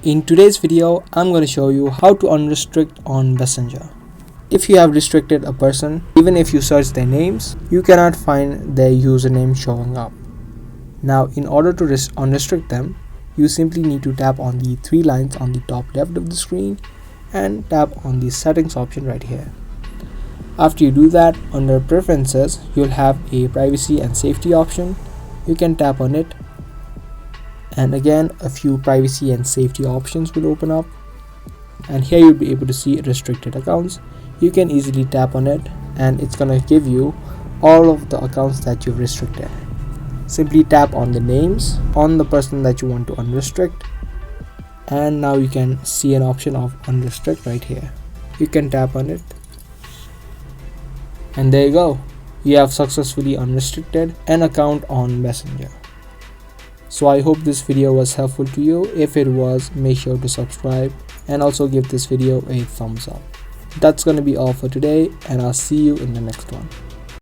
In today's video, I'm going to show you how to unrestrict on Messenger. If you have restricted a person, even if you search their names, you cannot find their username showing up. Now, in order to unrestrict them, you simply need to tap on the three lines on the top left of the screen and tap on the settings option right here. After you do that, under preferences, you'll have a privacy and safety option. You can tap on it, and again a few privacy and safety options will open up, and here you'll be able to see restricted accounts. You can easily tap on it and it's gonna give you all of the accounts that you've restricted. Simply tap on the names on the person that you want to unrestrict, and now you can see an option of unrestrict right here. You can tap on it, and there you go. You have successfully unrestricted an account on Messenger. So I hope this video was helpful to you. If it was, make sure to subscribe and also give this video a thumbs up. That's gonna be all for today, and I'll see you in the next one.